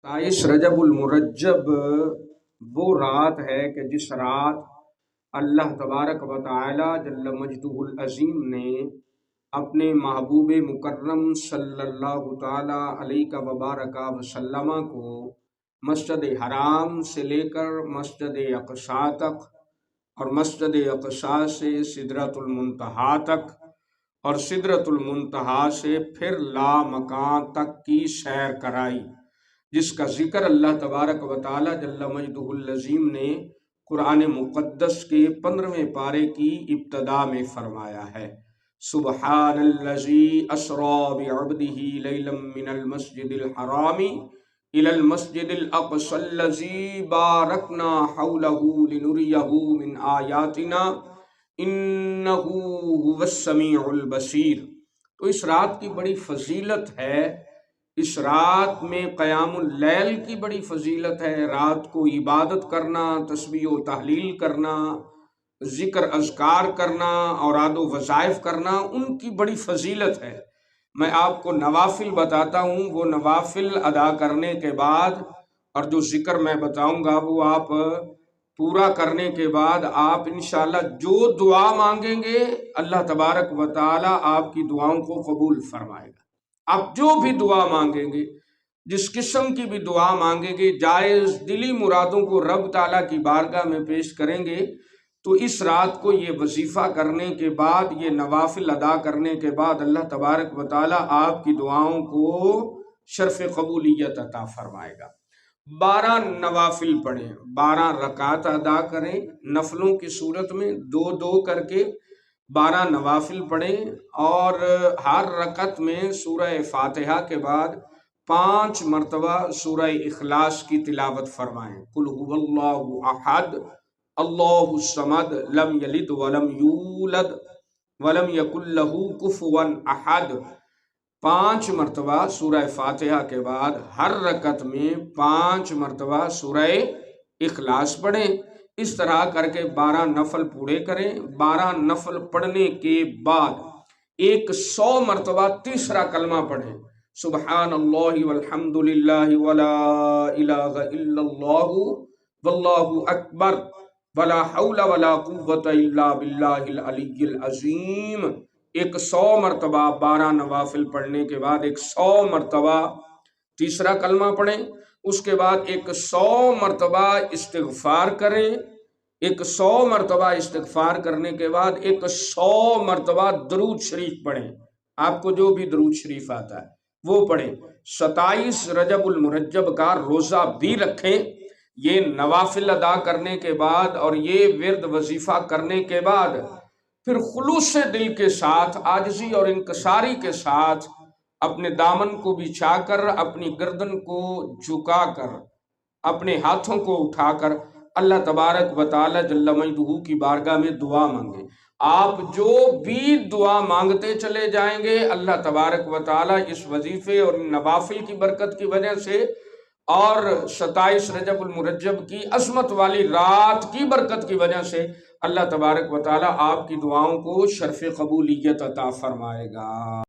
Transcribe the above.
27 رجب المرجب وہ رات ہے کہ جس رات اللہ تبارک و تعالی جل مجدہ العظیم نے اپنے محبوب مکرم صلی اللہ تعالی علیہ وبارک وسلم کو مسجد حرام سے لے کر مسجد اقصی تک اور مسجد اقصی سے سدرۃ المنتہا تک اور سدرۃ المنتہا سے پھر لامکان تک کی سیر کرائی، جس کا ذکر اللہ تبارک و تعالی جل مجدہ العظیم نے قرآن مقدس کے 15ویں پارے کی ابتدا میں فرمایا ہے۔ سبحان الذی اسری بعبدہ لیلا من المسجد الحرام الی المسجد الاقصی الذی بارکنا حولہ لنریہ من آیاتنا انہ هو السمیع البصیر۔ تو اس رات کی بڑی فضیلت ہے، اس رات میں قیام اللیل کی بڑی فضیلت ہے، رات کو عبادت کرنا، تسبیح و تحلیل کرنا، ذکر اذکار کرنا، اوراد و وظائف کرنا، ان کی بڑی فضیلت ہے۔ میں آپ کو نوافل بتاتا ہوں، وہ نوافل ادا کرنے کے بعد اور جو ذکر میں بتاؤں گا وہ آپ پورا کرنے کے بعد آپ انشاءاللہ جو دعا مانگیں گے اللہ تبارک و تعالی آپ کی دعاؤں کو قبول فرمائے گا۔ آپ جو بھی دعا مانگیں گے، جس قسم کی بھی دعا مانگیں گے، جائز دلی مرادوں کو رب تعالیٰ کی بارگاہ میں پیش کریں گے تو اس رات کو یہ وظیفہ کرنے کے بعد، یہ نوافل ادا کرنے کے بعد اللہ تبارک و تعالیٰ آپ کی دعاؤں کو شرف قبولیت عطا فرمائے گا۔ 12 نوافل پڑھیں، 12 رکعات ادا کریں، نفلوں کی صورت میں 2 کر کے 12 نوافل پڑھیں، اور ہر رکعت میں سورہ فاتحہ کے بعد 5 مرتبہ سورہ اخلاص کی تلاوت فرمائیں۔ قل هو اللہ احد اللہ الصمد لم یلد ولم یولد ولم یکن لہ کفوا احد۔ 5 مرتبہ سورہ فاتحہ کے بعد ہر رکعت میں 5 مرتبہ سورہ اخلاص پڑھیں۔ اس طرح کر کے 12 نفل پورے کریں۔ 12 نفل پڑھنے کے بعد 100 مرتبہ تیسرا کلمہ پڑھیں، سبحان اللہ والحمد للہ ولا الہ الا اللہ واللہ اکبر ولا حول ولا قوة الا باللہ العلی العظیم۔ 100 مرتبہ 12 نوافل پڑھنے کے بعد 100 مرتبہ تیسرا کلمہ پڑھیں، اس کے بعد 100 مرتبہ استغفار کریں۔ 100 مرتبہ استغفار کرنے کے بعد 100 مرتبہ درود شریف پڑھیں، آپ کو جو بھی درود شریف آتا ہے وہ پڑھیں۔ 27 رجب المرجب کا روزہ بھی رکھیں۔ یہ نوافل ادا کرنے کے بعد اور یہ ورد وظیفہ کرنے کے بعد پھر خلوص دل کے ساتھ، عاجزی اور انکساری کے ساتھ اپنے دامن کو بچھا کر، اپنی گردن کو جھکا کر، اپنے ہاتھوں کو اٹھا کر اللہ تبارک و تعالی جل مجدہ کی بارگاہ میں دعا مانگیں۔ آپ جو بھی دعا مانگتے چلے جائیں گے اللہ تبارک و تعالی اس وظیفے اور نوافل کی برکت کی وجہ سے اور 27 رجب المرجب کی عظمت والی رات کی برکت کی وجہ سے اللہ تبارک و تعالی آپ کی دعاؤں کو شرف قبولیت عطا فرمائے گا۔